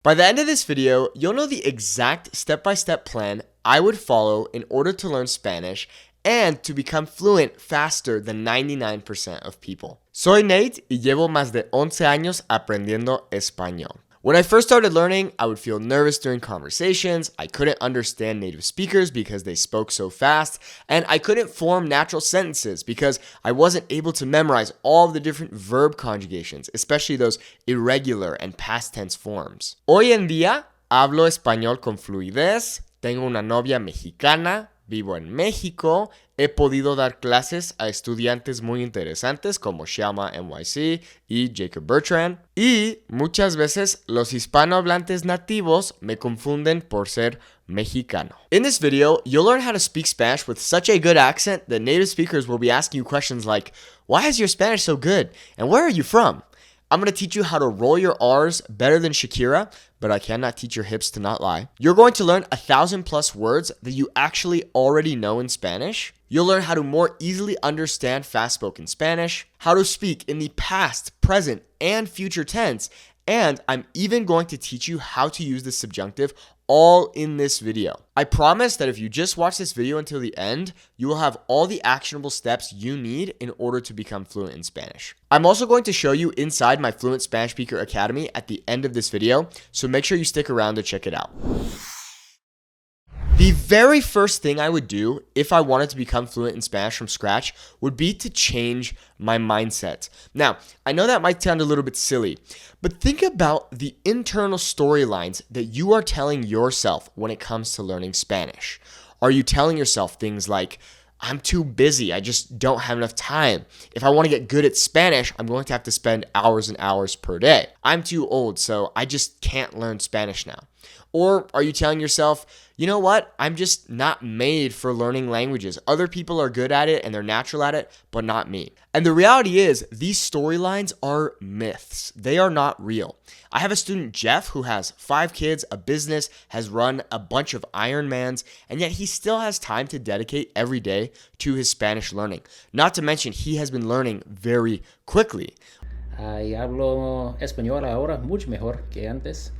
By the end of this video, you'll know the exact step-by-step plan I would follow in order to learn Spanish and to become fluent faster than 99% of people. Soy Nate y llevo más de 11 años aprendiendo español. When I first started learning, I would feel nervous during conversations, I couldn't understand native speakers because they spoke so fast, and I couldn't form natural sentences because I wasn't able to memorize all of the different verb conjugations, especially those irregular and past tense forms. Hoy en día, hablo español con fluidez, tengo una novia mexicana, vivo en México, he podido dar clases a estudiantes muy interesantes como Shelma NYC y Jacob Bertrand, y muchas veces los hispanohablantes nativos me confunden por ser mexicano. In this video, you'll learn how to speak Spanish with such a good accent that native speakers will be asking you questions like, why is your Spanish so good? And where are you from? I'm going to teach you how to roll your R's better than Shakira, but I cannot teach your hips to not lie. You're going to learn 1,000+ words that you actually already know in Spanish. You'll learn how to more easily understand fast-spoken Spanish, how to speak in the past, present, and future tense, and I'm even going to teach you how to use the subjunctive all in this video. I promise that if you just watch this video until the end, you will have all the actionable steps you need in order to become fluent in Spanish. I'm also going to show you inside my Fluent Spanish Speaker Academy at the end of this video, so make sure you stick around to check it out. The very first thing I would do if I wanted to become fluent in Spanish from scratch would be to change my mindset. Now, I know that might sound a little bit silly, but think about the internal storylines that you are telling yourself when it comes to learning Spanish. Are you telling yourself things like, I'm too busy, I just don't have enough time. If I want to get good at Spanish, I'm going to have to spend hours and hours per day. I'm too old, so I just can't learn Spanish now. Or are you telling yourself, you know what, I'm just not made for learning languages. Other people are good at it and they're natural at it, but not me. And the reality is, these storylines are myths. They are not real. I have a student, Jeff, who has 5 kids, a business, has run a bunch of Ironmans, and yet he still has time to dedicate every day to his Spanish learning. Not to mention, he has been learning very quickly. Y hablo español ahora mucho mejor que antes.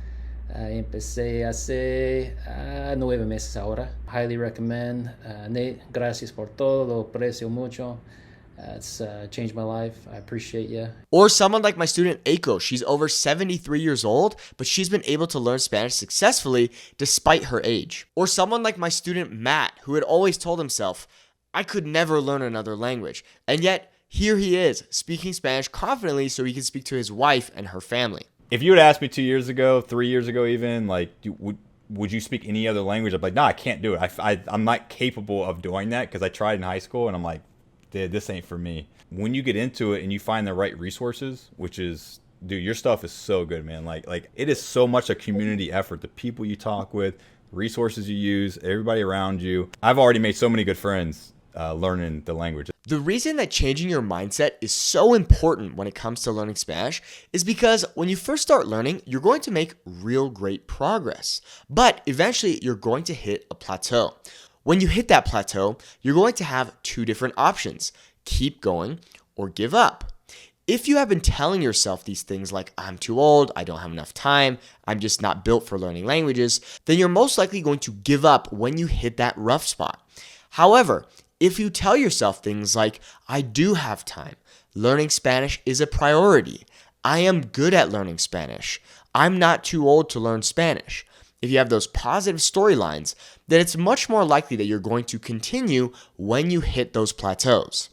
Empecé hace 9 meses ahora. Highly recommend. Nate, gracias por todo. Lo aprecio mucho. It's changed my life. I appreciate you. Or someone like my student Aiko. She's over 73 years old, but she's been able to learn Spanish successfully despite her age. Or someone like my student Matt, who had always told himself, I could never learn another language. And yet, here he is, speaking Spanish confidently so he can speak to his wife and her family. If you had asked me 2 years ago, 3 years ago even, like, would you speak any other language? I'm like, no, I can't do it. I'm not capable of doing that because I tried in high school and I'm like, dude, this ain't for me. When you get into it and you find the right resources, which is, dude, your stuff is so good, man. Like it is so much a community effort. The people you talk with, resources you use, everybody around you. I've already made so many good friends learning the language. The reason that changing your mindset is so important when it comes to learning Spanish is because when you first start learning, you're going to make real great progress. But eventually, you're going to hit a plateau. When you hit that plateau, you're going to have 2 different options: keep going or give up. If you have been telling yourself these things like, I'm too old, I don't have enough time, I'm just not built for learning languages, then you're most likely going to give up when you hit that rough spot. However, if you tell yourself things like, I do have time, learning Spanish is a priority, I am good at learning Spanish, I'm not too old to learn Spanish. If you have those positive storylines, then it's much more likely that you're going to continue when you hit those plateaus.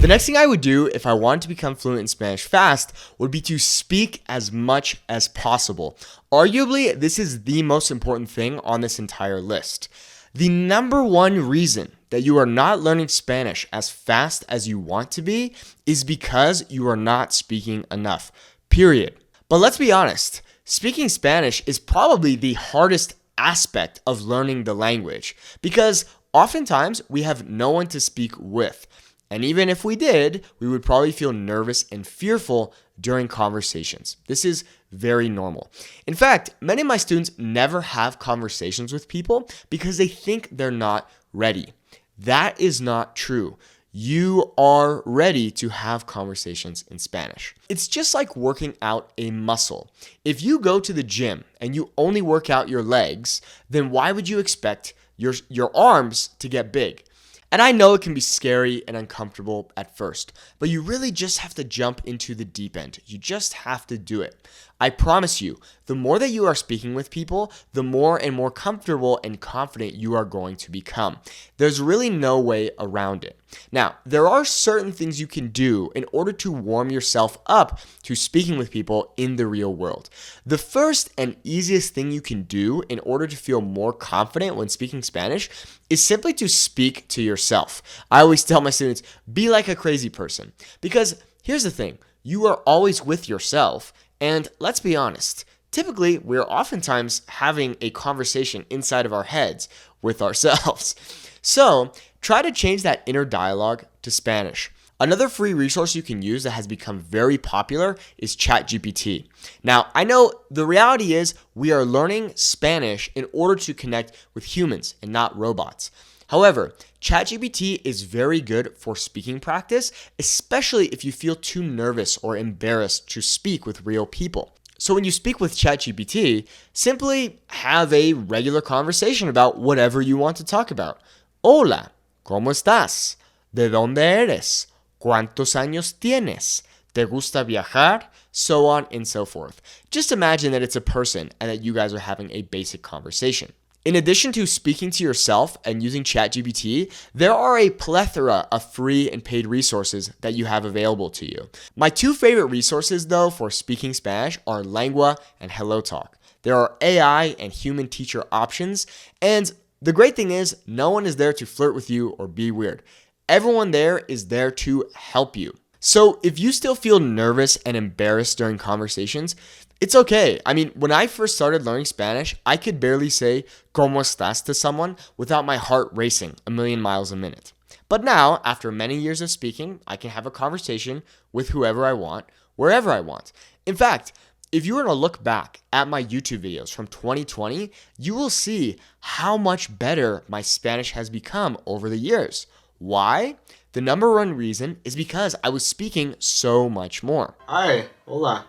The next thing I would do if I wanted to become fluent in Spanish fast would be to speak as much as possible. Arguably, this is the most important thing on this entire list. The number one reason that you are not learning Spanish as fast as you want to be is because you are not speaking enough, period. But let's be honest, speaking Spanish is probably the hardest aspect of learning the language because oftentimes we have no one to speak with. And even if we did, we would probably feel nervous and fearful during conversations. This is very normal. In fact, many of my students never have conversations with people because they think they're not ready. That is not true. you are ready to have conversations in Spanish. It's just like working out a muscle. If you go to the gym and you only work out your legs, then why would you expect your arms to get big? And I know it can be scary and uncomfortable at first, but you really just have to jump into the deep end. You just have to do it. I promise you, the more that you are speaking with people, the more and more comfortable and confident you are going to become. There's really no way around it. Now, there are certain things you can do in order to warm yourself up to speaking with people in the real world. The first and easiest thing you can do in order to feel more confident when speaking Spanish is simply to speak to yourself. I always tell my students, be like a crazy person. Because here's the thing, you are always with yourself. And let's be honest, typically we're oftentimes having a conversation inside of our heads with ourselves. So try to change that inner dialogue to Spanish. Another free resource you can use that has become very popular is ChatGPT. Now, I know the reality is we are learning Spanish in order to connect with humans and not robots. However, ChatGPT is very good for speaking practice, especially if you feel too nervous or embarrassed to speak with real people. So when you speak with ChatGPT, simply have a regular conversation about whatever you want to talk about. Hola, ¿cómo estás? ¿De dónde eres? ¿Cuántos años tienes? ¿Te gusta viajar? So on and so forth. Just imagine that it's a person and that you guys are having a basic conversation. In addition to speaking to yourself and using ChatGPT, there are a plethora of free and paid resources that you have available to you. My two favorite resources, though, for speaking Spanish are Lengua and HelloTalk. There are AI and human teacher options, and the great thing is, no one is there to flirt with you or be weird. Everyone there is there to help you. So if you still feel nervous and embarrassed during conversations, it's okay. I mean, when I first started learning Spanish, I could barely say ¿Cómo estás? To someone without my heart racing a million miles a minute. But now, after many years of speaking, I can have a conversation with whoever I want, wherever I want. In fact, if you were to look back at my YouTube videos from 2020, you will see how much better my Spanish has become over the years. Why? The number one reason is because I was speaking so much more. Hi, hola.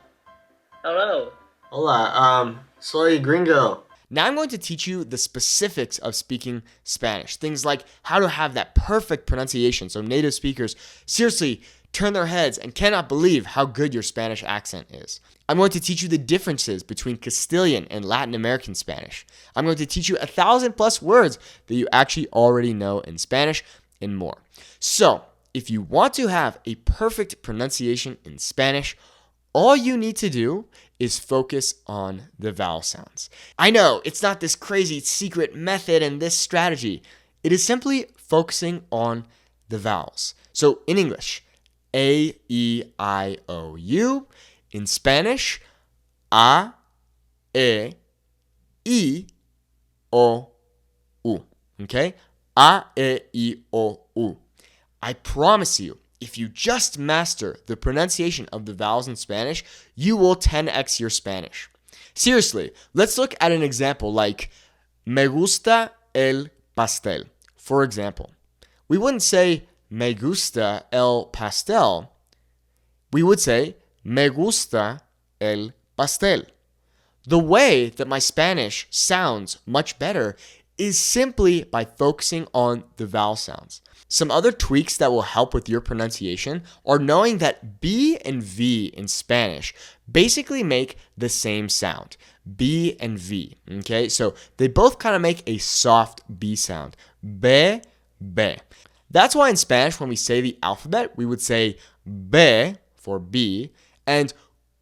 Hello. Hola, soy gringo. Now I'm going to teach you the specifics of speaking Spanish. Things like how to have that perfect pronunciation so native speakers seriously turn their heads and cannot believe how good your Spanish accent is. I'm going to teach you the differences between Castilian and Latin American Spanish. I'm going to teach you 1,000+ words that you actually already know in Spanish and more. So, if you want to have a perfect pronunciation in Spanish, all you need to do is focus on the vowel sounds. I know, it's not this crazy secret method and this strategy. It is simply focusing on the vowels. So in English, A, E, I, O, U. In Spanish, A, E, I, O, U. Okay? A, E, I, O, U. I promise you, if you just master the pronunciation of the vowels in Spanish, you will 10x your Spanish. Seriously, let's look at an example like me gusta el pastel. For example, we wouldn't say me gusta el pastel. We would say me gusta el pastel. The way that my Spanish sounds much better is simply by focusing on the vowel sounds. Some other tweaks that will help with your pronunciation are knowing that B and V in Spanish basically make the same sound. B and V, okay? So they both kind of make a soft B sound. B, B. That's why in Spanish, when we say the alphabet, we would say B for B and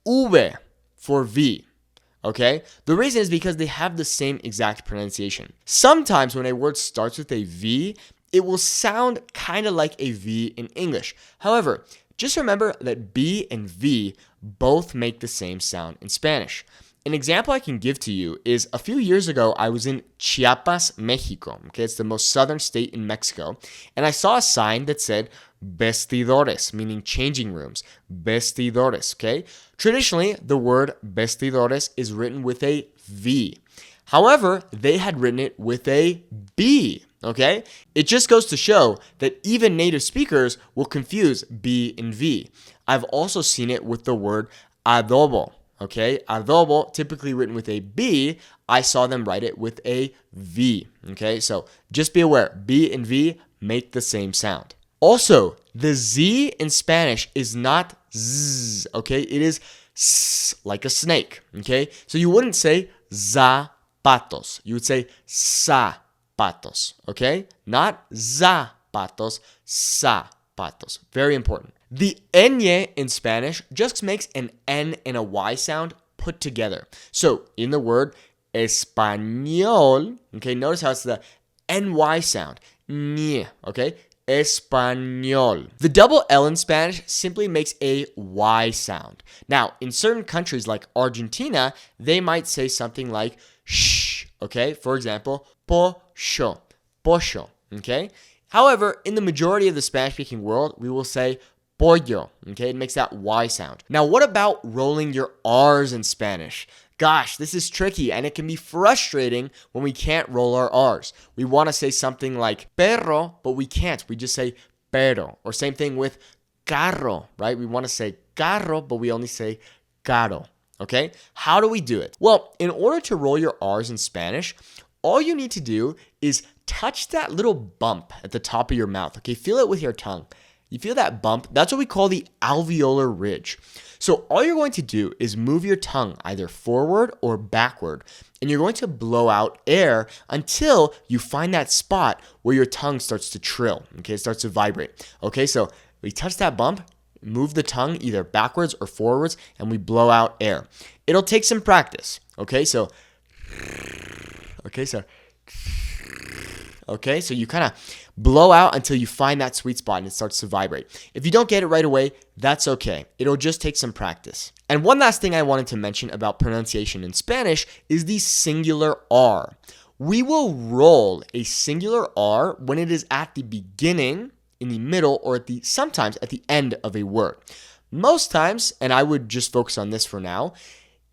V for V. Okay? The reason is because they have the same exact pronunciation. Sometimes when a word starts with a V, it will sound kind of like a V in English. However, just remember that B and V both make the same sound in Spanish. An example I can give to you is a few years ago, I was in Chiapas, Mexico. Okay, it's the most southern state in Mexico. And I saw a sign that said vestidores, meaning changing rooms. Vestidores, okay? Traditionally, the word vestidores is written with a V. However, they had written it with a B. Okay? It just goes to show that even native speakers will confuse B and V. I've also seen it with the word adobo. Okay? Adobo, typically written with a B, I saw them write it with a V. Okay? So just be aware, B and V make the same sound. Also, the Z in Spanish is not Z, okay? It is S, like a snake, okay? So you wouldn't say zapatos. You would say zapatos, okay? Not zapatos, zapatos. Very important. The ñ in Spanish just makes an N and a Y sound put together. So in the word español, okay, notice how it's the NY sound. Ñ, okay? Español. The double L in Spanish simply makes a Y sound. Now, in certain countries like Argentina, they might say something like sh, okay? For example, pollo, pollo, okay? However, in the majority of the Spanish-speaking world, we will say pollo, okay? It makes that Y sound. Now, what about rolling your R's in Spanish? Gosh, this is tricky, and it can be frustrating when we can't roll our R's. We want to say something like perro, but we can't. We just say pero. Or same thing with carro, right? We want to say carro, but we only say caro, okay? How do we do it? Well, in order to roll your R's in Spanish, all you need to do is touch that little bump at the top of your mouth, okay? Feel it with your tongue. You feel that bump? That's what we call the alveolar ridge. So all you're going to do is move your tongue either forward or backward, and you're going to blow out air until you find that spot where your tongue starts to trill, okay? It starts to vibrate, okay? So we touch that bump, move the tongue either backwards or forwards, and we blow out air. It'll take some practice, okay? So you kind of blow out until you find that sweet spot and it starts to vibrate. If you don't get it right away, that's okay. It'll just take some practice. And one last thing I wanted to mention about pronunciation in Spanish is the singular R. We will roll a singular R when it is at the beginning, in the middle, or sometimes at the end of a word. Most times, and I would just focus on this for now,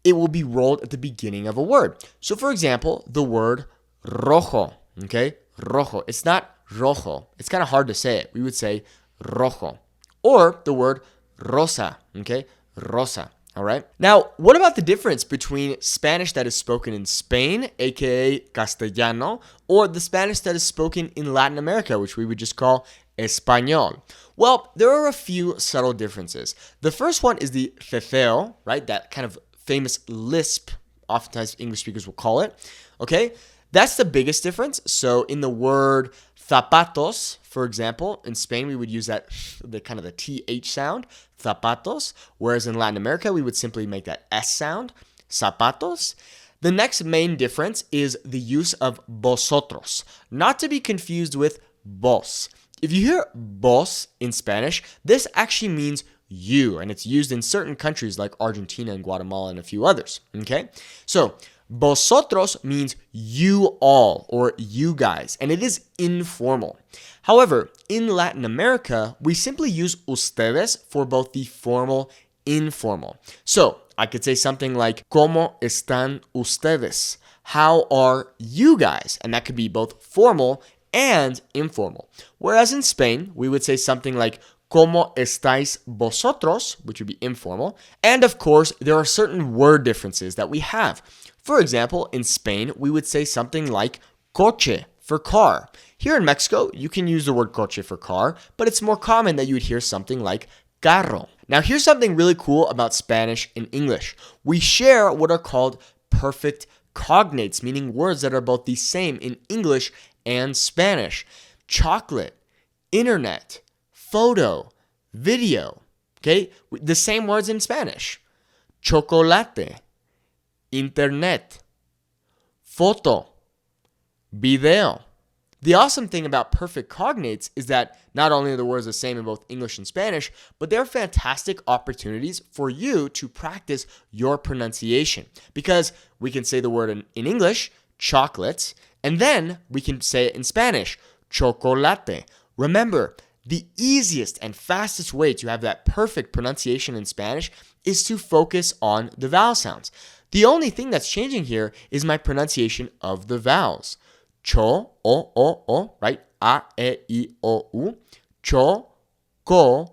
it will be rolled at the beginning of a word. So for example, the word rojo, okay? Rojo. It's not rojo. It's kind of hard to say it. We would say rojo. Or the word rosa, okay? Rosa, all right? Now, what about the difference between Spanish that is spoken in Spain, aka Castellano, or the Spanish that is spoken in Latin America, which we would just call Español? Well, there are a few subtle differences. The first one is the ceceo, right? That kind of famous lisp, oftentimes English speakers will call it, okay? That's the biggest difference. So in the word zapatos, for example, in Spain, we would use the kind of the TH sound, zapatos, whereas in Latin America, we would simply make that S sound, zapatos. The next main difference is the use of vosotros, not to be confused with vos. If you hear vos in Spanish, this actually means you, and it's used in certain countries like Argentina and Guatemala and a few others, okay? So vosotros means you all or you guys, and it is informal. However, in Latin America, we simply use ustedes for both the formal and informal. So I could say something like, ¿Cómo están ustedes? How are you guys? And that could be both formal and informal. Whereas in Spain, we would say something like, ¿Cómo estáis vosotros? Which would be informal. And of course, there are certain word differences that we have. For example, in Spain, we would say something like coche for car. Here in Mexico, you can use the word coche for car, but it's more common that you would hear something like carro. Now, here's something really cool about Spanish and English. We share what are called perfect cognates, meaning words that are both the same in English and Spanish. Chocolate, internet, photo, video, okay? The same words in Spanish. Chocolate, internet, foto, video. The awesome thing about perfect cognates is that not only are the words the same in both English and Spanish, but they're fantastic opportunities for you to practice your pronunciation. Because we can say the word in English, chocolate, and then we can say it in Spanish, chocolate. Remember, the easiest and fastest way to have that perfect pronunciation in Spanish is to focus on the vowel sounds. The only thing that's changing here is my pronunciation of the vowels. right? A-E-I-O-U. Chocolate.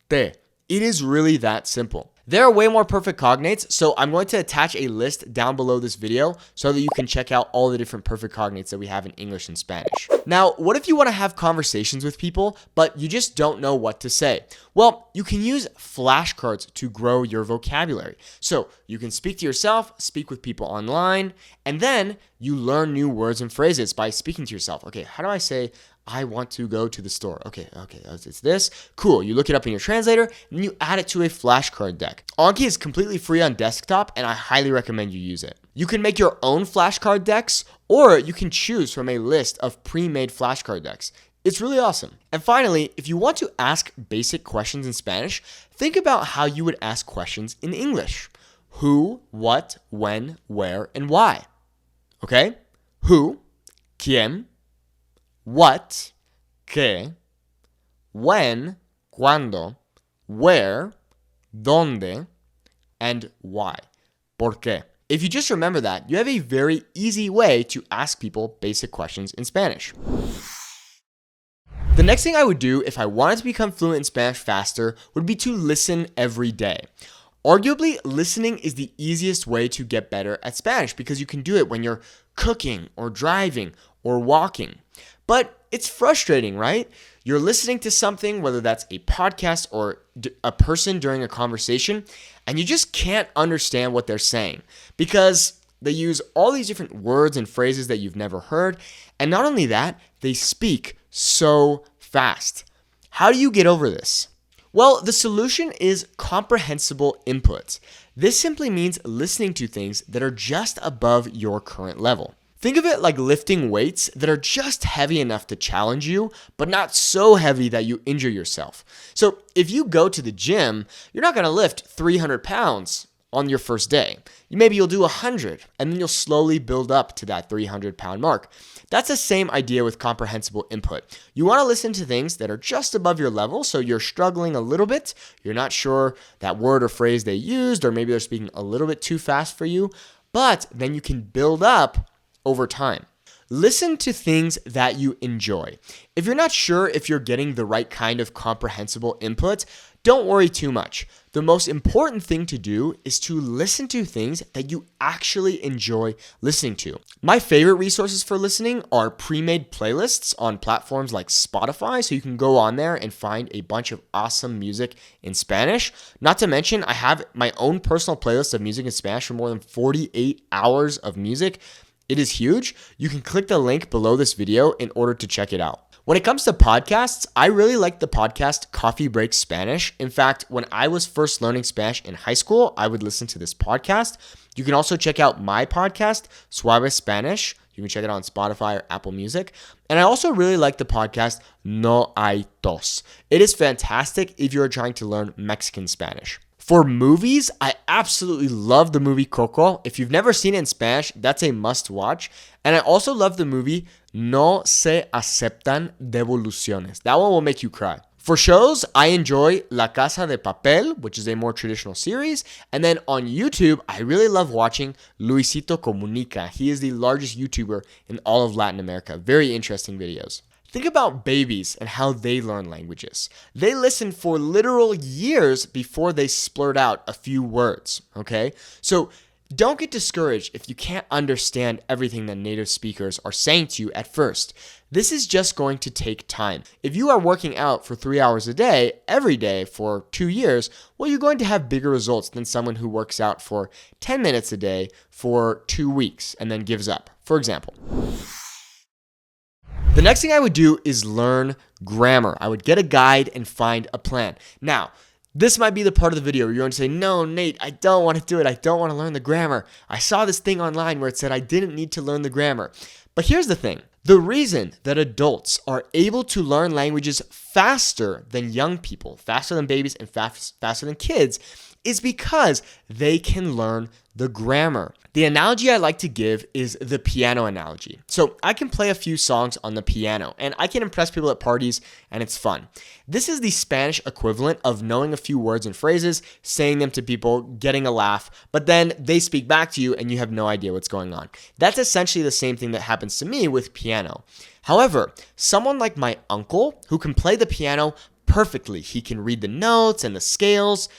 It is really that simple. There are way more perfect cognates, so I'm going to attach a list down below this video so that you can check out all the different perfect cognates that we have in English and Spanish. Now, what if you want to have conversations with people, but you just don't know what to say? Well, you can use flashcards to grow your vocabulary. So you can speak to yourself, speak with people online, and then you learn new words and phrases by speaking to yourself. Okay, how do I say I want to go to the store? Okay, it's this. Cool, you look it up in your translator, and you add it to a flashcard deck. Anki is completely free on desktop, and I highly recommend you use it. You can make your own flashcard decks, or you can choose from a list of pre-made flashcard decks. It's really awesome. And finally, if you want to ask basic questions in Spanish, think about how you would ask questions in English. Who, what, when, where, and why. Okay? Who, quién, what, qué, when, cuándo, where, dónde, and why. ¿Por qué? If you just remember that, you have a very easy way to ask people basic questions in Spanish. The next thing I would do if I wanted to become fluent in Spanish faster would be to listen every day. Arguably, listening is the easiest way to get better at Spanish because you can do it when you're cooking or driving or walking. But it's frustrating, right? You're listening to something, whether that's a podcast or a person during a conversation, and you just can't understand what they're saying because they use all these different words and phrases that you've never heard. And not only that, they speak so fast. How do you get over this? Well, the solution is comprehensible input. This simply means listening to things that are just above your current level. Think of it like lifting weights that are just heavy enough to challenge you, but not so heavy that you injure yourself. So if you go to the gym, you're not going to lift 300 pounds on your first day. Maybe you'll do 100, and then you'll slowly build up to that 300-pound mark. That's the same idea with comprehensible input. You want to listen to things that are just above your level, so you're struggling a little bit. You're not sure that word or phrase they used, or maybe they're speaking a little bit too fast for you, but then you can build up over time. Listen to things that you enjoy. If you're not sure if you're getting the right kind of comprehensible input, don't worry too much. The most important thing to do is to listen to things that you actually enjoy listening to. My favorite resources for listening are pre-made playlists on platforms like Spotify, so you can go on there and find a bunch of awesome music in Spanish. Not to mention, I have my own personal playlist of music in Spanish for more than 48 hours of music. It is huge. You can click the link below this video in order to check it out. When it comes to podcasts, I really like the podcast Coffee Break Spanish. In fact, when I was first learning Spanish in high school, I would listen to this podcast. You can also check out my podcast, Suave Spanish. You can check it out on Spotify or Apple Music. And I also really like the podcast No Hay Tos. It is fantastic if you're trying to learn Mexican Spanish. For movies, I absolutely love the movie Coco. If you've never seen it in Spanish, that's a must watch. And I also love the movie No se aceptan devoluciones. That one will make you cry. For shows, I enjoy La Casa de Papel, which is a more traditional series. And then on YouTube, I really love watching Luisito Comunica. He is the largest YouTuber in all of Latin America. Very interesting videos. Think about babies and how they learn languages. They listen for literal years before they splurt out a few words, okay? So don't get discouraged if you can't understand everything that native speakers are saying to you at first. This is just going to take time. If you are working out for 3 hours a day, every day for 2 years, well, you're going to have bigger results than someone who works out for 10 minutes a day for 2 weeks and then gives up, for example. The next thing I would do is learn grammar. I would get a guide and find a plan. Now, this might be the part of the video where you're going to say, no, Nate, I don't want to do it. I don't want to learn the grammar. I saw this thing online where it said I didn't need to learn the grammar. But here's the thing. The reason that adults are able to learn languages faster than young people, faster than babies and faster than kids, is because they can learn the grammar. The analogy I like to give is the piano analogy. So I can play a few songs on the piano and I can impress people at parties and it's fun. This is the Spanish equivalent of knowing a few words and phrases, saying them to people, getting a laugh, but then they speak back to you and you have no idea what's going on. That's essentially the same thing that happens to me with piano. However, someone like my uncle who can play the piano perfectly, he can read the notes and the scales,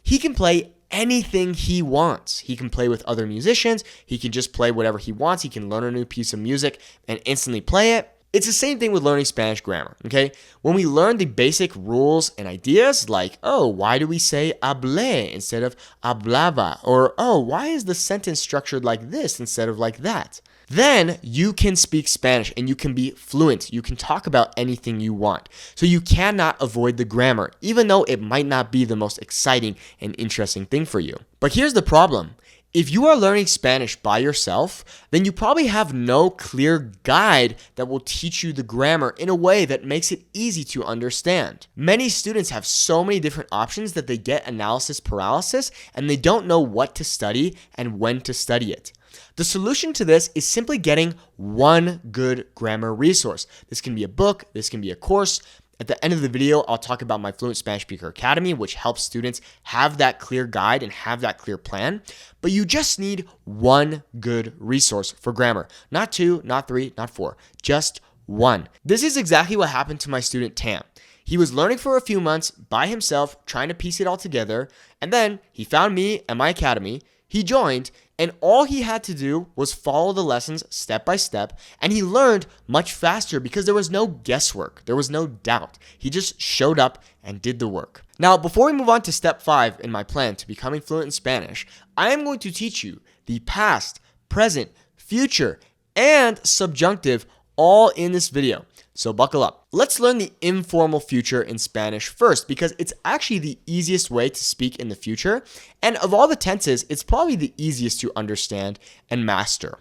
he can play anything he wants. He can play with other musicians. He can just play whatever he wants. He can learn a new piece of music and instantly play it. It's the same thing with learning Spanish grammar, okay? When we learn the basic rules and ideas like, oh, why do we say hablé instead of hablaba? Or, oh, why is the sentence structured like this instead of like that? Then you can speak Spanish and you can be fluent. You can talk about anything you want. So you cannot avoid the grammar, even though it might not be the most exciting and interesting thing for you. But here's the problem. If you are learning Spanish by yourself, then you probably have no clear guide that will teach you the grammar in a way that makes it easy to understand. Many students have so many different options that they get analysis paralysis and they don't know what to study and when to study it. The solution to this is simply getting one good grammar resource. This can be a book, this can be a course. At the end of the video, I'll talk about my Fluent Spanish Speaker Academy, which helps students have that clear guide and have that clear plan. But you just need one good resource for grammar. Not two, not three, not four, just one. This is exactly what happened to my student Tam. He was learning for a few months by himself, trying to piece it all together, and then he found me and my academy. He joined, and all he had to do was follow the lessons step by step, and he learned much faster because there was no guesswork. There was no doubt. He just showed up and did the work. Now, before we move on to step 5 in my plan to becoming fluent in Spanish, I am going to teach you the past, present, future, and subjunctive all in this video. So buckle up. Let's learn the informal future in Spanish first because it's actually the easiest way to speak in the future. And of all the tenses, it's probably the easiest to understand and master.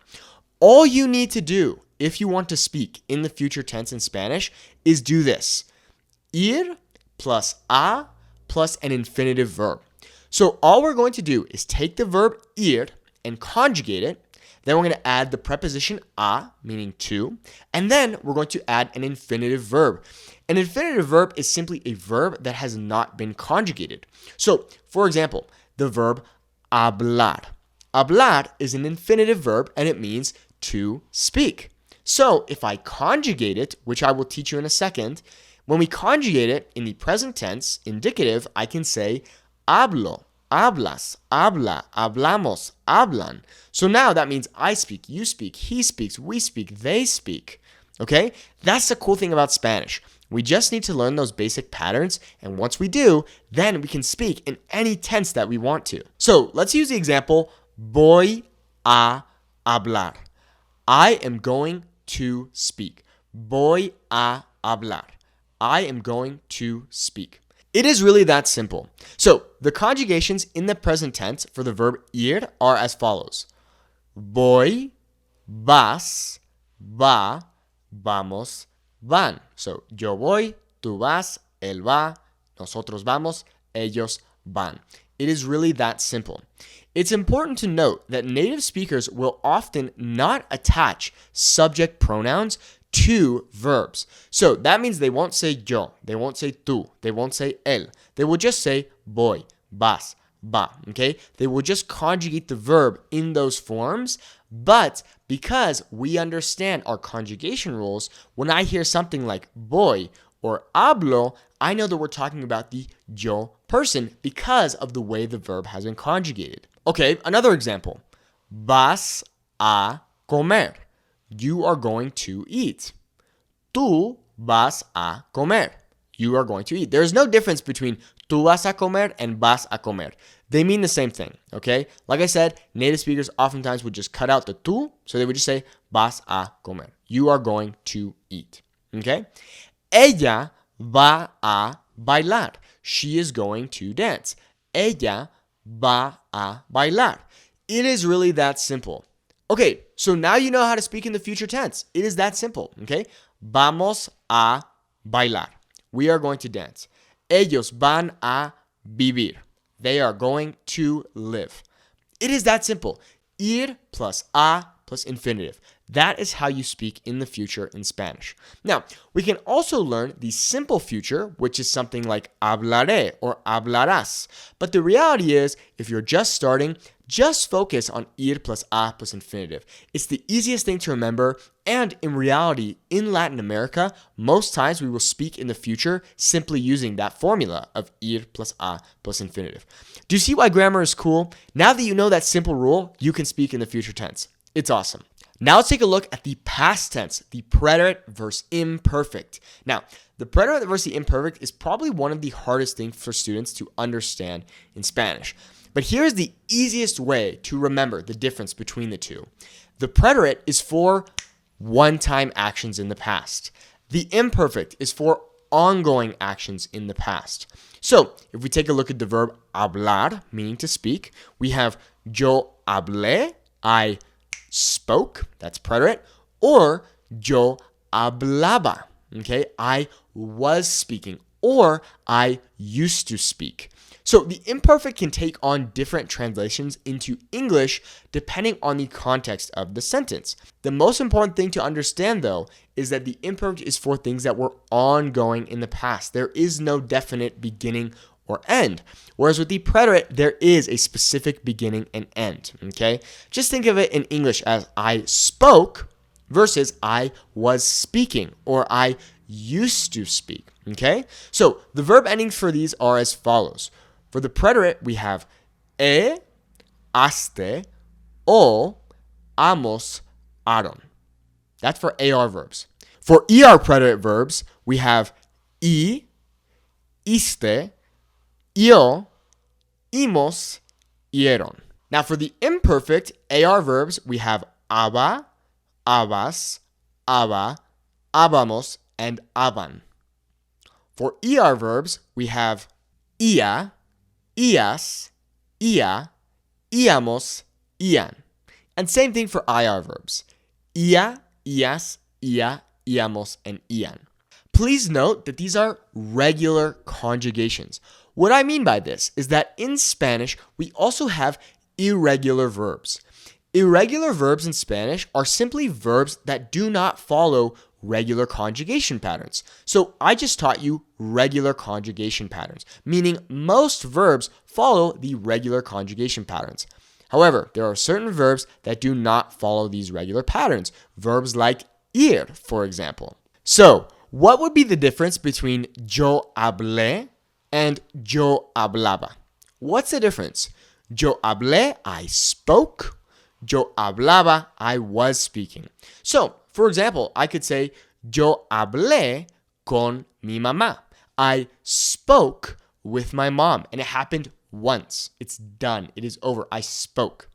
All you need to do if you want to speak in the future tense in Spanish is do this. Ir plus a plus an infinitive verb. So all we're going to do is take the verb ir and conjugate it. Then we're going to add the preposition a, meaning to, and then we're going to add an infinitive verb. An infinitive verb is simply a verb that has not been conjugated. So, for example, the verb hablar. Hablar is an infinitive verb and it means to speak. So, if I conjugate it, which I will teach you in a second, when we conjugate it in the present tense, indicative, I can say hablo. Hablas, habla, hablamos, hablan. So now that means I speak, you speak, he speaks, we speak, they speak. Okay? That's the cool thing about Spanish. We just need to learn those basic patterns, and once we do, then we can speak in any tense that we want to. So let's use the example, voy a hablar. I am going to speak. Voy a hablar. I am going to speak. It is really that simple. So the conjugations in the present tense for the verb ir are as follows. Voy, vas, va, vamos, van. So yo voy, tú vas, él va, nosotros vamos, ellos van. It is really that simple. It's important to note that native speakers will often not attach subject pronouns to verbs. So that means they won't say yo, they won't say tú, they won't say él. They will just say voy, vas, va, okay? They will just conjugate the verb in those forms, but because we understand our conjugation rules, when I hear something like voy or hablo, I know that we're talking about the yo person because of the way the verb has been conjugated. Okay, another example. Vas a comer. You are going to eat. Tú vas a comer. You are going to eat. There's no difference between tú vas a comer and vas a comer. They mean the same thing, okay? Like I said, native speakers oftentimes would just cut out the tú, so they would just say vas a comer. You are going to eat, okay? Ella va a bailar. She is going to dance. Ella va a bailar. It is really that simple. Okay, so now you know how to speak in the future tense. It is that simple, okay? Vamos a bailar. We are going to dance. Ellos van a vivir. They are going to live. It is that simple. Ir plus a plus infinitive. That is how you speak in the future in Spanish. Now, we can also learn the simple future, which is something like hablaré or hablarás. But the reality is, if you're just starting, just focus on ir plus a plus infinitive. It's the easiest thing to remember, and in reality, in Latin America, most times we will speak in the future simply using that formula of ir plus a plus infinitive. Do you see why grammar is cool? Now that you know that simple rule, you can speak in the future tense. It's awesome. Now let's take a look at the past tense, the preterite versus imperfect. Now, the preterite versus the imperfect is probably one of the hardest things for students to understand in Spanish. But here's the easiest way to remember the difference between the two. The preterite is for one-time actions in the past. The imperfect is for ongoing actions in the past. So, if we take a look at the verb hablar, meaning to speak, we have yo hablé, I spoke, that's preterite, or yo hablaba, okay, I was speaking, or I used to speak. So the imperfect can take on different translations into English depending on the context of the sentence. The most important thing to understand, though, is that the imperfect is for things that were ongoing in the past. There is no definite beginning or end. Whereas with the preterite, there is a specific beginning and end, okay? Just think of it in English as I spoke versus I was speaking, or I used to speak, okay? So the verb endings for these are as follows. For the preterite, we have haste, o, amos, aron. That's for AR verbs. For ER preterite verbs, we have iste, io, imos, ieron. Now for the imperfect AR verbs, we have aba, abas, aba, abamos, and aban. For ER verbs, we have ia, ias, ia, iamos, ian. And same thing for IR verbs. Ia, ias, ia, iamos, and ian. Please note that these are regular conjugations. What I mean by this is that in Spanish, we also have irregular verbs. Irregular verbs in Spanish are simply verbs that do not follow regular conjugation patterns. So I just taught you regular conjugation patterns, meaning most verbs follow the regular conjugation patterns. However, there are certain verbs that do not follow these regular patterns. Verbs like ir, for example. So, what would be the difference between yo hablé and yo hablaba? What's the difference? Yo hablé, I spoke. Yo hablaba, I was speaking. So, for example, I could say, yo hablé con mi mamá. I spoke with my mom, and it happened once. It's done. It is over. I spoke.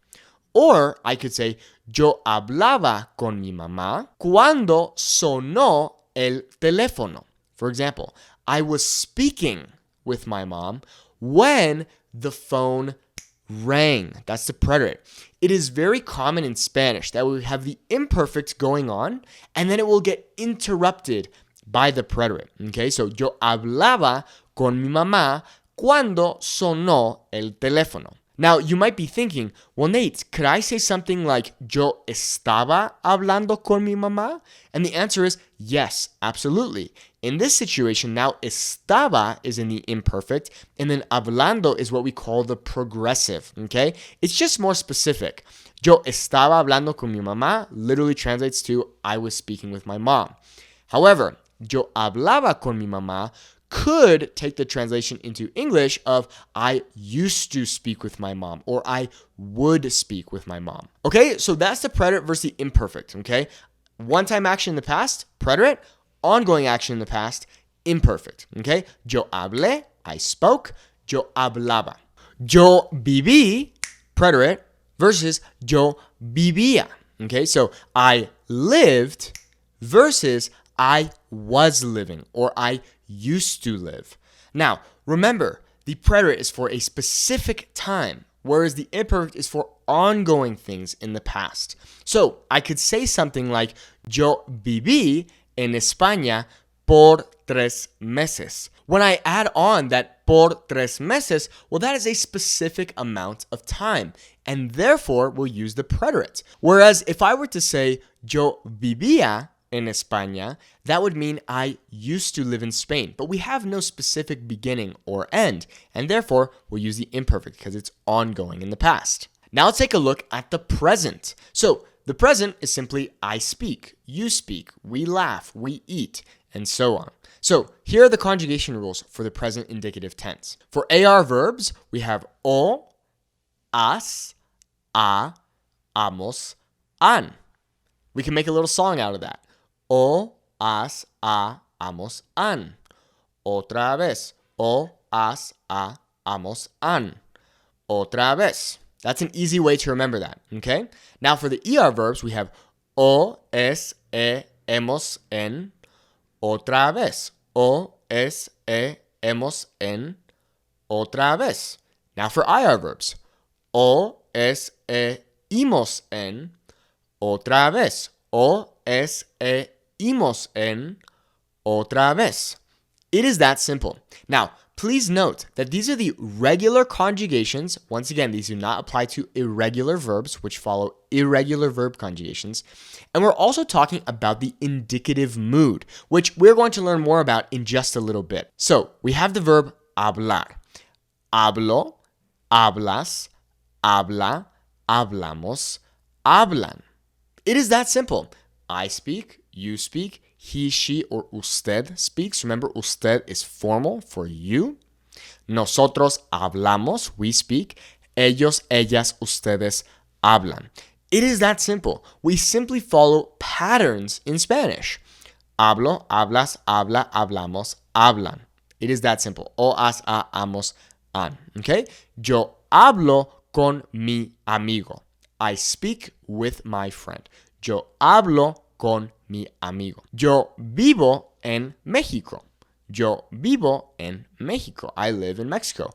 Or I could say, yo hablaba con mi mamá cuando sonó el teléfono. For example, I was speaking with my mom when the phone rang. That's the preterite. It is very common in Spanish that we have the imperfect going on, and then it will get interrupted by the preterite. Okay, so yo hablaba con mi mamá cuando sonó el teléfono. Now, you might be thinking, well, Nate, could I say something like yo estaba hablando con mi mamá? And the answer is yes, absolutely. In this situation, now estaba is in the imperfect, and then hablando is what we call the progressive, okay? It's just more specific. Yo estaba hablando con mi mamá literally translates to I was speaking with my mom. However, yo hablaba con mi mamá could take the translation into English of I used to speak with my mom, or I would speak with my mom. Okay, so that's the preterite versus the imperfect, okay? One-time action in the past, preterite. Ongoing action in the past, imperfect, okay? Yo hablé, I spoke. Yo hablaba. Yo viví, preterite, versus yo vivía, okay? So I lived versus I was living, or I used to live. Now, remember, the preterite is for a specific time, whereas the imperfect is for ongoing things in the past. So, I could say something like, yo viví en España por 3 meses. When I add on that por 3 meses, well, that is a specific amount of time, and therefore we'll use the preterite. Whereas if I were to say yo vivía en España, that would mean I used to live in Spain, but we have no specific beginning or end, and therefore we'll use the imperfect because it's ongoing in the past. Now let's take a look at the present. So the present is simply I speak, you speak, we laugh, we eat, and so on. So here are the conjugation rules for the present indicative tense. For AR verbs, we have o, as, a, amos, an. We can make a little song out of that. O, as, a, amos, an. Otra vez. O, as, a, amos, an. Otra vez. That's an easy way to remember that, okay? Now for the ER verbs, we have o, es, hemos, en. Otra vez. O, es, hemos, en. Otra vez. Now for IR verbs. O, es, imos, en. Otra vez. O, es, imos, en. Otra vez. It is that simple. Now, please note that these are the regular conjugations. Once again, these do not apply to irregular verbs, which follow irregular verb conjugations. And we're also talking about the indicative mood, which we're going to learn more about in just a little bit. So we have the verb hablar. Hablo, hablas, habla, hablamos, hablan. It is that simple. I speak, you speak, he, she, or usted speaks. Remember, usted is formal for you. Nosotros hablamos, we speak. Ellos, ellas, ustedes hablan. It is that simple. We simply follow patterns in Spanish. Hablo, hablas, habla, hablamos, hablan. It is that simple. O, as, a, amos, an. Okay? Yo hablo con mi amigo. I speak with my friend. Yo hablo con mi amigo. Yo vivo en México. Yo vivo en México. I live in Mexico.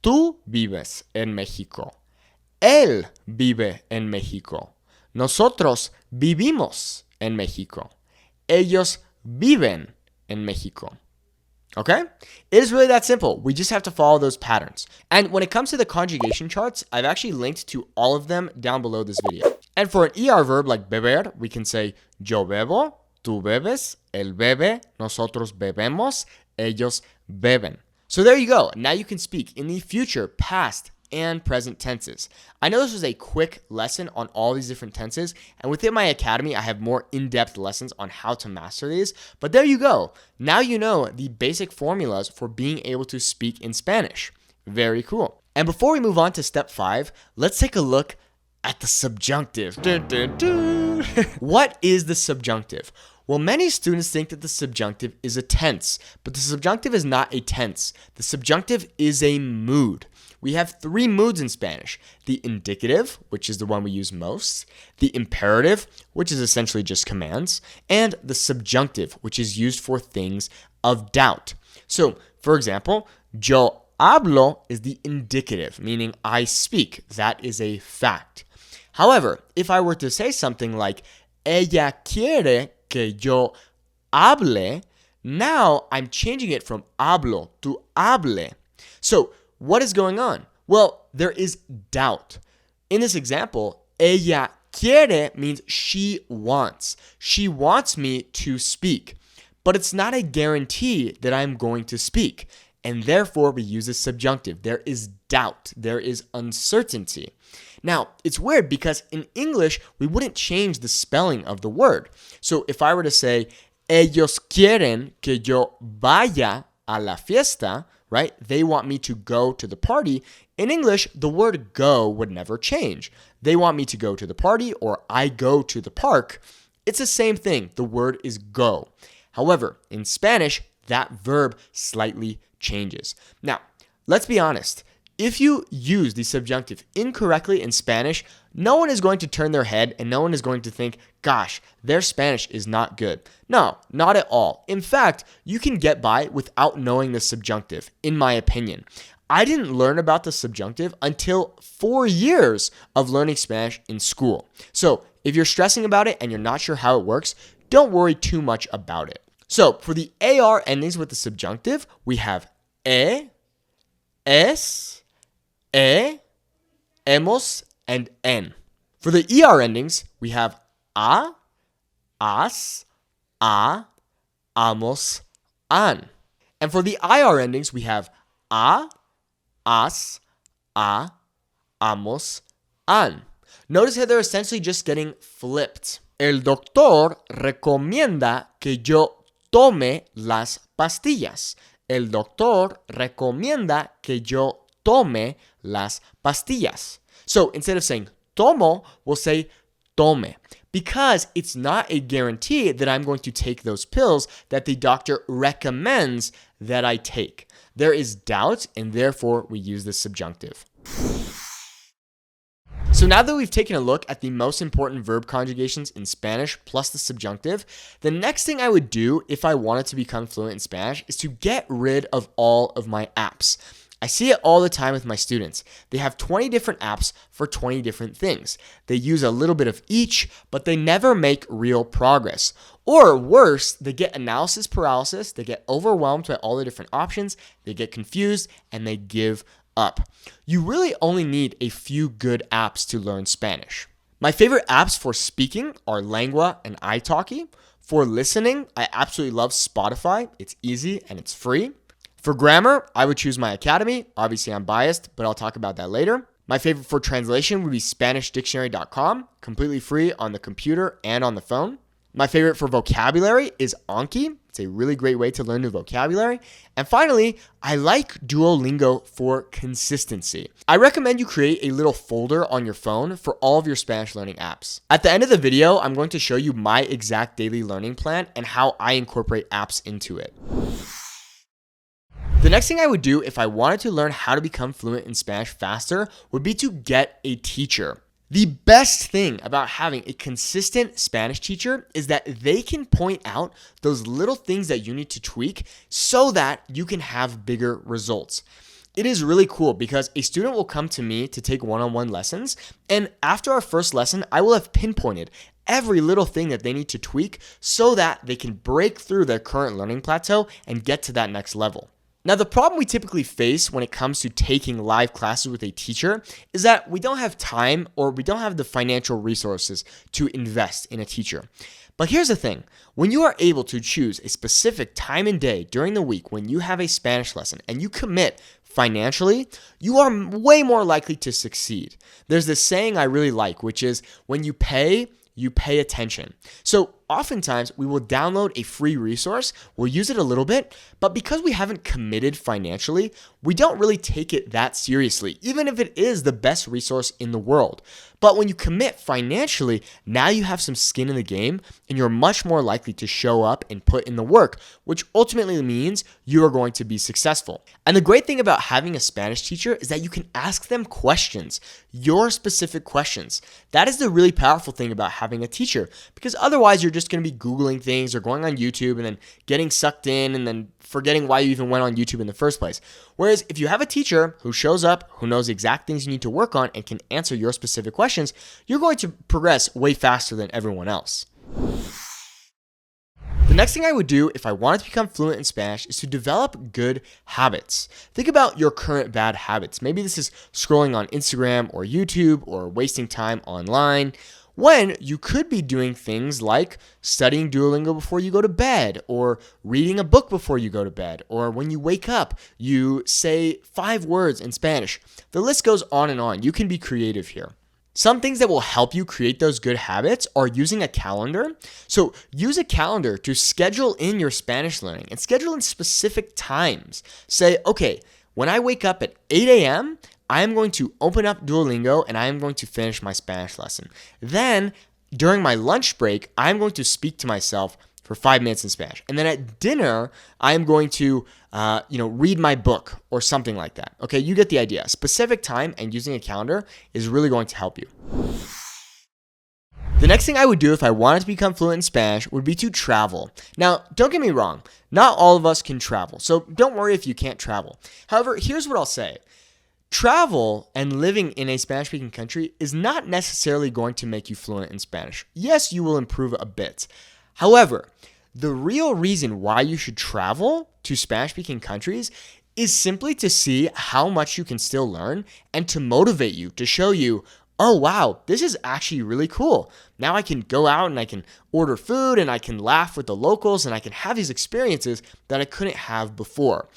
Tú vives en México. Él vive en México. Nosotros vivimos en México. Ellos viven en México. Okay? It is really that simple. We just have to follow those patterns. And when it comes to the conjugation charts, I've actually linked to all of them down below this video. And for an ER verb like beber, we can say yo bebo, tú bebes, él bebe, nosotros bebemos, ellos beben. So there you go. Now you can speak in the future, past, and present tenses. I know this was a quick lesson on all these different tenses, and within my academy, I have more in-depth lessons on how to master these, but there you go. Now you know the basic formulas for being able to speak in Spanish. Very cool. And before we move on to step 5, let's take a look at the subjunctive. What is the subjunctive? Well, many students think that the subjunctive is a tense, but the subjunctive is not a tense. The subjunctive is a mood. We have 3 moods in Spanish. The indicative, which is the one we use most, the imperative, which is essentially just commands, and the subjunctive, which is used for things of doubt. So, for example, yo hablo is the indicative, meaning I speak. That is a fact. However, if I were to say something like, ella quiere que yo hable, now I'm changing it from hablo to hable. So, what is going on? Well, there is doubt. In this example, ella quiere means she wants. She wants me to speak. But it's not a guarantee that I'm going to speak. And therefore, we use a subjunctive. There is doubt. There is uncertainty. Now, it's weird because in English, we wouldn't change the spelling of the word. So if I were to say, ellos quieren que yo vaya a la fiesta, right? They want me to go to the party. In English, the word go would never change. They want me to go to the party or I go to the park. It's the same thing. The word is go. However, in Spanish, that verb slightly changes. Now, let's be honest. If you use the subjunctive incorrectly in Spanish, no one is going to turn their head and no one is going to think, gosh, their Spanish is not good. No, not at all. In fact, you can get by without knowing the subjunctive, in my opinion. I didn't learn about the subjunctive until 4 years of learning Spanish in school. So if you're stressing about it and you're not sure how it works, don't worry too much about it. So for the AR endings with the subjunctive, we have es, hemos, and en. For the ER endings, we have a, as, amos, an. And for the IR endings, we have a, as, amos, an. Notice how they're essentially just getting flipped. El doctor recomienda que yo tome las pastillas. El doctor recomienda que yo tome las pastillas. So instead of saying tomo, we'll say tome, because it's not a guarantee that I'm going to take those pills that the doctor recommends that I take. There is doubt, and therefore we use the subjunctive. So now that we've taken a look at the most important verb conjugations in Spanish plus the subjunctive, the next thing I would do if I wanted to become fluent in Spanish is to get rid of all of my apps. I see it all the time with my students. They have 20 different apps for 20 different things. They use a little bit of each, but they never make real progress. Or worse, they get analysis paralysis, they get overwhelmed by all the different options, they get confused, and they give up. You really only need a few good apps to learn Spanish. My favorite apps for speaking are Lengua and italki. For listening, I absolutely love Spotify. It's easy and it's free. For grammar, I would choose my academy. Obviously, I'm biased, but I'll talk about that later. My favorite for translation would be SpanishDictionary.com, completely free on the computer and on the phone. My favorite for vocabulary is Anki. It's a really great way to learn new vocabulary. And finally, I like Duolingo for consistency. I recommend you create a little folder on your phone for all of your Spanish learning apps. At the end of the video, I'm going to show you my exact daily learning plan and how I incorporate apps into it. The next thing I would do if I wanted to learn how to become fluent in Spanish faster would be to get a teacher. The best thing about having a consistent Spanish teacher is that they can point out those little things that you need to tweak so that you can have bigger results. It is really cool because a student will come to me to take one-on-one lessons, and after our first lesson, I will have pinpointed every little thing that they need to tweak so that they can break through their current learning plateau and get to that next level. Now, the problem we typically face when it comes to taking live classes with a teacher is that we don't have time or we don't have the financial resources to invest in a teacher. But here's the thing. When you are able to choose a specific time and day during the week when you have a Spanish lesson and you commit financially, you are way more likely to succeed. There's this saying I really like, which is when you pay attention. So oftentimes we will download a free resource, we'll use it a little bit, but because we haven't committed financially, we don't really take it that seriously, even if it is the best resource in the world. But when you commit financially, now you have some skin in the game and you're much more likely to show up and put in the work, which ultimately means you are going to be successful. And the great thing about having a Spanish teacher is that you can ask them questions, your specific questions. That is the really powerful thing about having a teacher, because otherwise you're just going to be Googling things or going on YouTube and then getting sucked in and then forgetting why you even went on YouTube in the first place. Whereas if you have a teacher who shows up, who knows the exact things you need to work on and can answer your specific questions, you're going to progress way faster than everyone else. The next thing I would do if I wanted to become fluent in Spanish is to develop good habits. Think about your current bad habits. Maybe this is scrolling on Instagram or YouTube or wasting time online, when you could be doing things like studying Duolingo before you go to bed, or reading a book before you go to bed, or when you wake up, you say 5 words in Spanish. The list goes on and on. You can be creative here. Some things that will help you create those good habits are using a calendar. So use a calendar to schedule in your Spanish learning and schedule in specific times. Say, okay, when I wake up at 8 a.m., I am going to open up Duolingo and I am going to finish my Spanish lesson. Then, during my lunch break, I am going to speak to myself for 5 minutes in Spanish. And then at dinner, I am going to, read my book or something like that. Okay, you get the idea. A specific time and using a calendar is really going to help you. The next thing I would do if I wanted to become fluent in Spanish would be to travel. Now, don't get me wrong. Not all of us can travel, so don't worry if you can't travel. However, here's what I'll say. Travel and living in a Spanish-speaking country is not necessarily going to make you fluent in Spanish. Yes, you will improve a bit. However, The real reason why you should travel to Spanish-speaking countries is simply to see how much you can still learn and to motivate you, to show you, oh wow, this is actually really cool. Now I can go out and I can order food and I can laugh with the locals and I can have these experiences that I couldn't have before.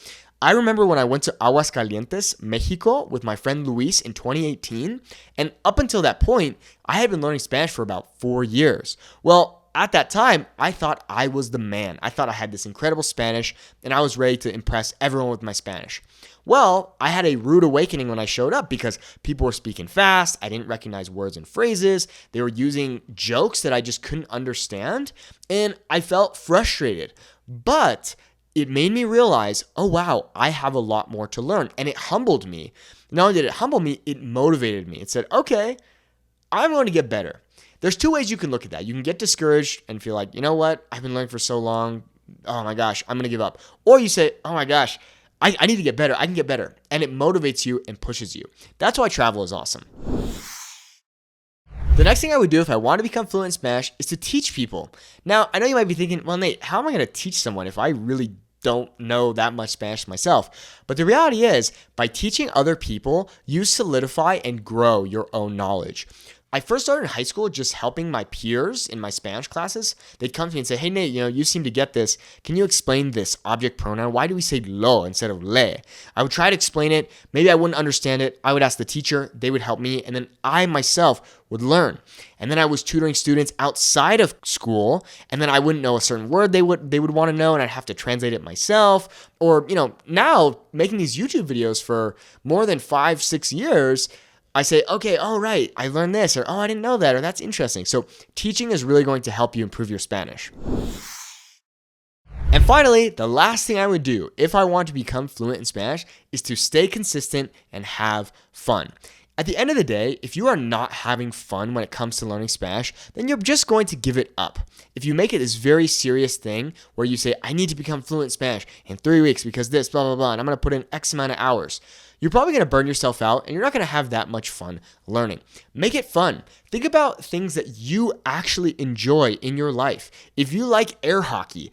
I remember when I went to Aguascalientes, Mexico with my friend Luis in 2018, and up until that point, I had been learning Spanish for about 4 years. Well, at that time, I thought I was the man. I thought I had this incredible Spanish, and I was ready to impress everyone with my Spanish. Well, I had a rude awakening when I showed up because people were speaking fast. I didn't recognize words and phrases. They were using jokes that I just couldn't understand, and I felt frustrated. But it made me realize, oh wow, I have a lot more to learn. And it humbled me. Not only did it humble me, it motivated me. It said, okay, I'm going to get better. There's two ways you can look at that. You can get discouraged and feel like, you know what, I've been learning for so long. Oh my gosh, I'm going to give up. Or you say, oh my gosh, I need to get better. I can get better. And it motivates you and pushes you. That's why travel is awesome. The next thing I would do if I want to become fluent in Spanish is to teach people. Now, I know you might be thinking, well, Nate, how am I going to teach someone if I really don't know that much Spanish myself? But the reality is, by teaching other people, you solidify and grow your own knowledge. I first started in high school just helping my peers in my Spanish classes. They'd come to me and say, hey, Nate, you seem to get this. Can you explain this object pronoun? Why do we say lo instead of le? I would try to explain it. Maybe I wouldn't understand it. I would ask the teacher. They would help me. And then I myself would learn. And then I was tutoring students outside of school. And then I wouldn't know a certain word they would want to know. And I'd have to translate it myself. Or, now making these YouTube videos for more than 5-6 years, I say, okay, all right, I learned this, or oh, I didn't know that, or that's interesting. So teaching is really going to help you improve your Spanish. And finally, the last thing I would do if I want to become fluent in Spanish is to stay consistent and have fun. At the end of the day, if you are not having fun when it comes to learning Spanish, then you're just going to give it up. If you make it this very serious thing where you say, I need to become fluent in Spanish in 3 weeks because this, blah, blah, blah, and I'm going to put in X amount of hours, you're probably going to burn yourself out and you're not going to have that much fun learning. Make it fun. Think about things that you actually enjoy in your life. If you like air hockey,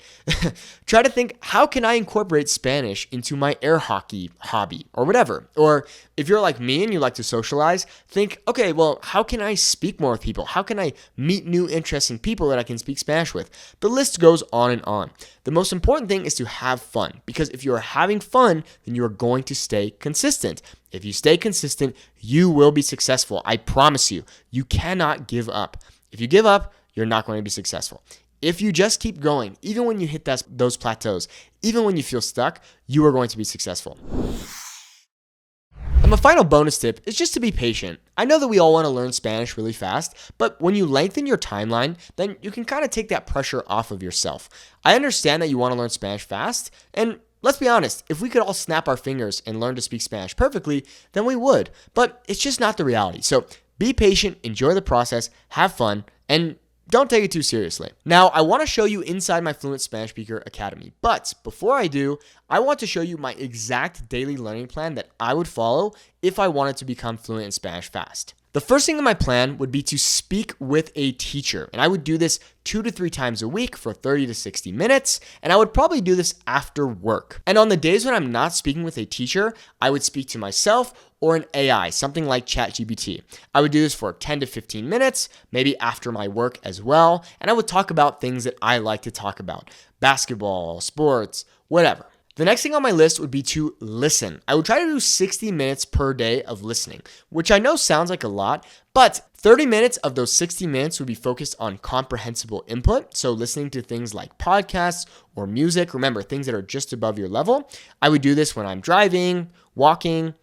try to think, how can I incorporate Spanish into my air hockey hobby or whatever? Or if you're like me and you like to socialize, think, okay, well, how can I speak more with people? How can I meet new interesting people that I can speak Spanish with? The list goes on and on. The most important thing is to have fun, because if you are having fun, then you are going to stay consistent. If you stay consistent, you will be successful. I promise you, you cannot give up. If you give up, you're not going to be successful. If you just keep going, even when you hit those plateaus, even when you feel stuck, you are going to be successful. And my final bonus tip is just to be patient. I know that we all want to learn Spanish really fast, but when you lengthen your timeline, then you can kind of take that pressure off of yourself. I understand that you want to learn Spanish fast, and let's be honest, if we could all snap our fingers and learn to speak Spanish perfectly, then we would. But it's just not the reality. So be patient, enjoy the process, have fun, and don't take it too seriously. Now, I want to show you inside my Fluent Spanish Speaker Academy, but before I do, I want to show you my exact daily learning plan that I would follow if I wanted to become fluent in Spanish fast. The first thing in my plan would be to speak with a teacher, and I would do this 2 to 3 times a week for 30 to 60 minutes, and I would probably do this after work. And on the days when I'm not speaking with a teacher, I would speak to myself or an AI, something like ChatGPT. I would do this for 10 to 15 minutes, maybe after my work as well, and I would talk about things that I like to talk about: basketball, sports, whatever. The next thing on my list would be to listen. I would try to do 60 minutes per day of listening, which I know sounds like a lot, but 30 minutes of those 60 minutes would be focused on comprehensible input, so listening to things like podcasts or music. Remember, things that are just above your level. I would do this when I'm driving, walking,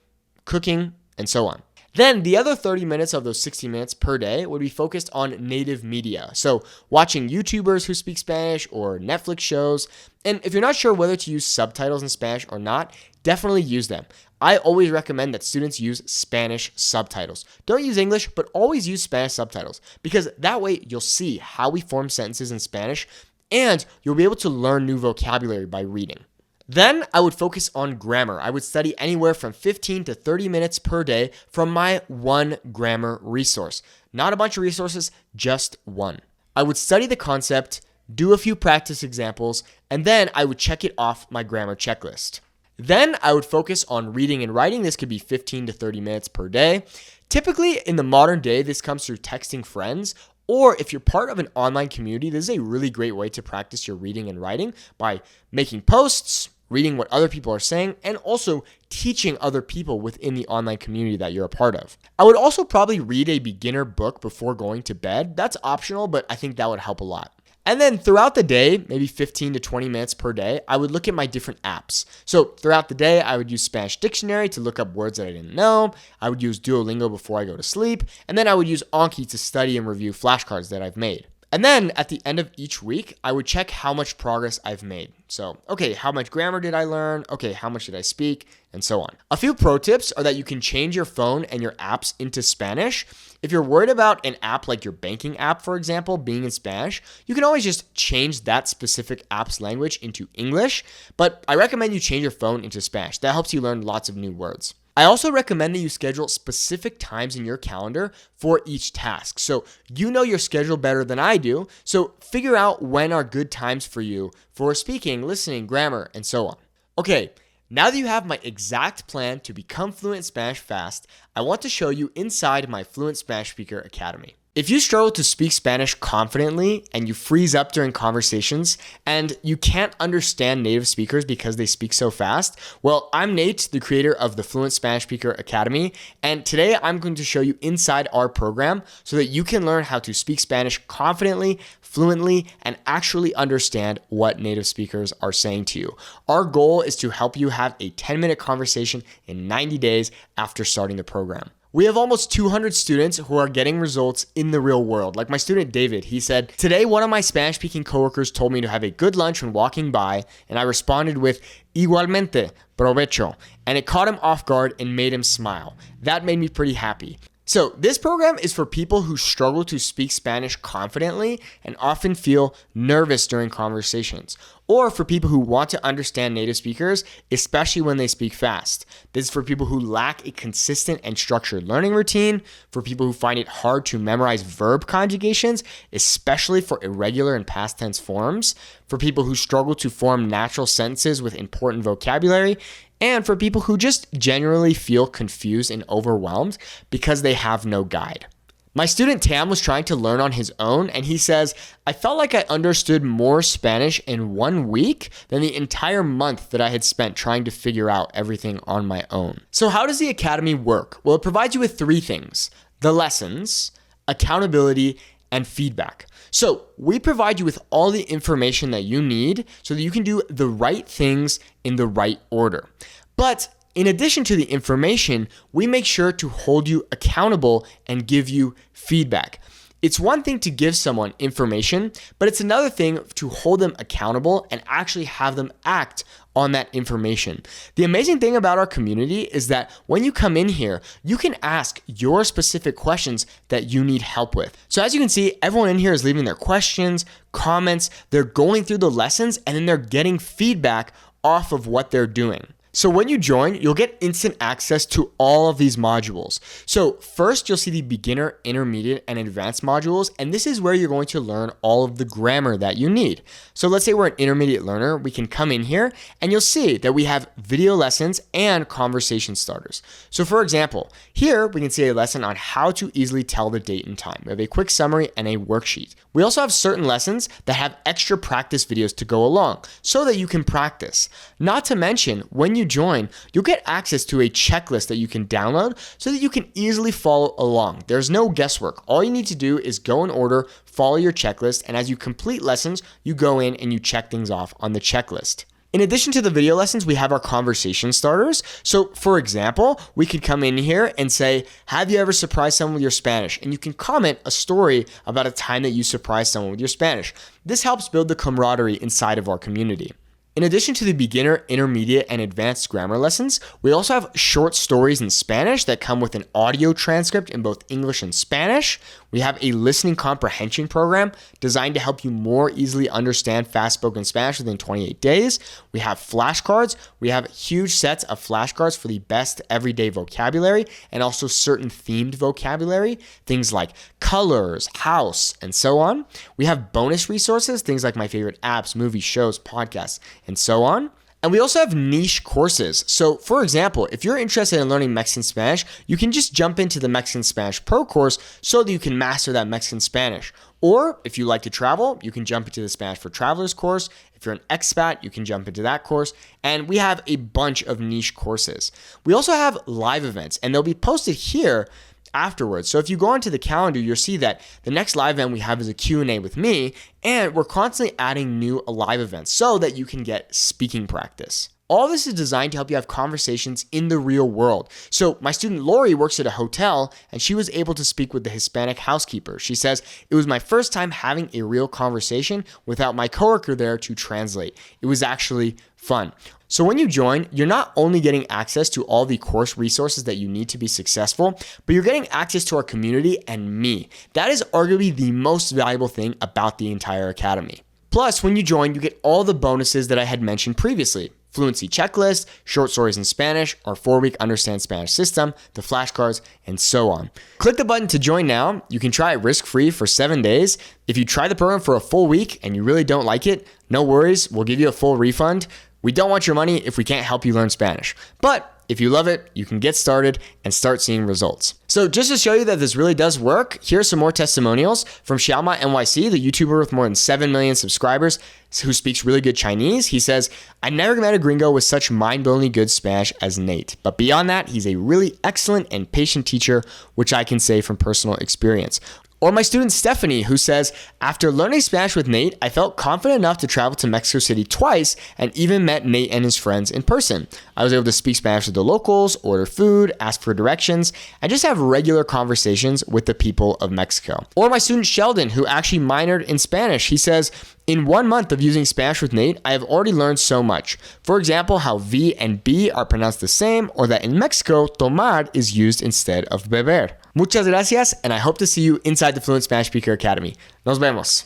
cooking, and so on. Then the other 30 minutes of those 60 minutes per day would be focused on native media. So watching YouTubers who speak Spanish or Netflix shows. And if you're not sure whether to use subtitles in Spanish or not, definitely use them. I always recommend that students use Spanish subtitles. Don't use English, but always use Spanish subtitles, because that way you'll see how we form sentences in Spanish and you'll be able to learn new vocabulary by reading. Then I would focus on grammar. I would study anywhere from 15 to 30 minutes per day from my one grammar resource. Not a bunch of resources, just one. I would study the concept do a few practice examples, and then I would check it off my grammar checklist. Then I would focus on reading and writing. This could be 15 to 30 minutes per day. Typically, in the modern day, this comes through texting friends, or if you're part of an online community, this is a really great way to practice your reading and writing by making posts, reading what other people are saying, and also teaching other people within the online community that you're a part of. I would also probably read a beginner book before going to bed. That's optional, but I think that would help a lot. And then throughout the day, maybe 15 to 20 minutes per day, I would look at my different apps. So throughout the day, I would use Spanish Dictionary to look up words that I didn't know. I would use Duolingo before I go to sleep. And then I would use Anki to study and review flashcards that I've made. And then at the end of each week, I would check how much progress I've made. So, okay, how much grammar did I learn? Okay, how much did I speak? And so on. A few pro tips are that you can change your phone and your apps into Spanish. If you're worried about an app like your banking app, for example, being in Spanish, you can always just change that specific app's language into English. But I recommend you change your phone into Spanish. That helps you learn lots of new words. I also recommend that you schedule specific times in your calendar for each task. So you know your schedule better than I do. So figure out when are good times for you for speaking, listening, grammar, and so on. Okay, now that you have my exact plan to become fluent in Spanish fast, I want to show you inside my Fluent Spanish Speaker Academy. If you struggle to speak Spanish confidently and you freeze up during conversations and you can't understand native speakers because they speak so fast, well, I'm Nate, the creator of the Fluent Spanish Speaker Academy, and today I'm going to show you inside our program so that you can learn how to speak Spanish confidently, fluently, and actually understand what native speakers are saying to you. Our goal is to help you have a 10-minute conversation in 90 days after starting the program. We have almost 200 students who are getting results in the real world. Like my student David, he said, "Today, one of my Spanish-speaking coworkers told me to have a good lunch when walking by, and I responded with, igualmente, provecho, and it caught him off guard and made him smile. That made me pretty happy." So this program is for people who struggle to speak Spanish confidently and often feel nervous during conversations, or for people who want to understand native speakers, especially when they speak fast. This is for people who lack a consistent and structured learning routine, for people who find it hard to memorize verb conjugations, especially for irregular and past tense forms, for people who struggle to form natural sentences with important vocabulary, and for people who just generally feel confused and overwhelmed because they have no guide. My student Tam was trying to learn on his own, and he says, "I felt like I understood more Spanish in 1 week than the entire month that I had spent trying to figure out everything on my own." So how does the Academy work? Well, it provides you with 3 things: the lessons, accountability, and feedback. So we provide you with all the information that you need so that you can do the right things in the right order. But in addition to the information, we make sure to hold you accountable and give you feedback. It's one thing to give someone information, but it's another thing to hold them accountable and actually have them act on that information. The amazing thing about our community is that when you come in here, you can ask your specific questions that you need help with. So as you can see, everyone in here is leaving their questions, comments, they're going through the lessons, and then they're getting feedback off of what they're doing. So when you join, you'll get instant access to all of these modules. So first, you'll see the beginner, intermediate, and advanced modules, and this is where you're going to learn all of the grammar that you need. So let's say we're an intermediate learner, we can come in here, and you'll see that we have video lessons and conversation starters. So for example, here we can see a lesson on how to easily tell the date and time. We have a quick summary and a worksheet. We also have certain lessons that have extra practice videos to go along so that you can practice. Not to mention, when you join, you'll get access to a checklist that you can download so that you can easily follow along. There's no guesswork. All you need to do is go in order, follow your checklist, and as you complete lessons, you go in and you check things off on the checklist. In addition to the video lessons, we have our conversation starters. So for example, we could come in here and say, "Have you ever surprised someone with your Spanish?" And you can comment a story about a time that you surprised someone with your Spanish. This helps build the camaraderie inside of our community. In addition to the beginner, intermediate, and advanced grammar lessons, we also have short stories in Spanish that come with an audio transcript in both English and Spanish. We have a listening comprehension program designed to help you more easily understand fast-spoken Spanish within 28 days. We have flashcards. We have huge sets of flashcards for the best everyday vocabulary and also certain themed vocabulary, things like colors, house, and so on. We have bonus resources, things like my favorite apps, movies, shows, podcasts, and so on. And we also have niche courses. So for example, if you're interested in learning Mexican Spanish, you can just jump into the Mexican Spanish Pro course so that you can master that Mexican Spanish. Or if you like to travel, you can jump into the Spanish for Travelers course. If you're an expat, you can jump into that course. And we have a bunch of niche courses. We also have live events, and they'll be posted here afterwards. So if you go onto the calendar, you'll see that the next live event we have is a Q&A with me, and we're constantly adding new live events so that you can get speaking practice. All this is designed to help you have conversations in the real world. So my student Lori works at a hotel, and she was able to speak with the Hispanic housekeeper. She says, "It was my first time having a real conversation without my coworker there to translate. It was actually fun." So when you join, you're not only getting access to all the course resources that you need to be successful, but you're getting access to our community and me. That is arguably the most valuable thing about the entire academy. Plus, when you join, you get all the bonuses that I had mentioned previously. Fluency checklist, short stories in Spanish, our 4-week Understand Spanish system, the flashcards, and so on. Click the button to join now. You can try it risk-free for 7 days. If you try the program for a full week and you really don't like it, no worries, we'll give you a full refund. We don't want your money if we can't help you learn Spanish. But if you love it, you can get started and start seeing results. So just to show you that this really does work, here are some more testimonials from Xiaoma NYC, the YouTuber with more than 7 million subscribers who speaks really good Chinese. He says, "I never met a gringo with such mind-blowingly good Spanish as Nate. But beyond that, he's a really excellent and patient teacher, which I can say from personal experience." Or my student Stephanie, who says, "After learning Spanish with Nate, I felt confident enough to travel to Mexico City twice and even met Nate and his friends in person. I was able to speak Spanish with the locals, order food, ask for directions, and just have regular conversations with the people of Mexico." Or my student Sheldon, who actually minored in Spanish, he says, "In 1 month of using Spanish with Nate, I have already learned so much. For example, how V and B are pronounced the same, or that in Mexico, tomar is used instead of beber." Muchas gracias, and I hope to see you inside the Fluent Spanish Speaker Academy. Nos vemos.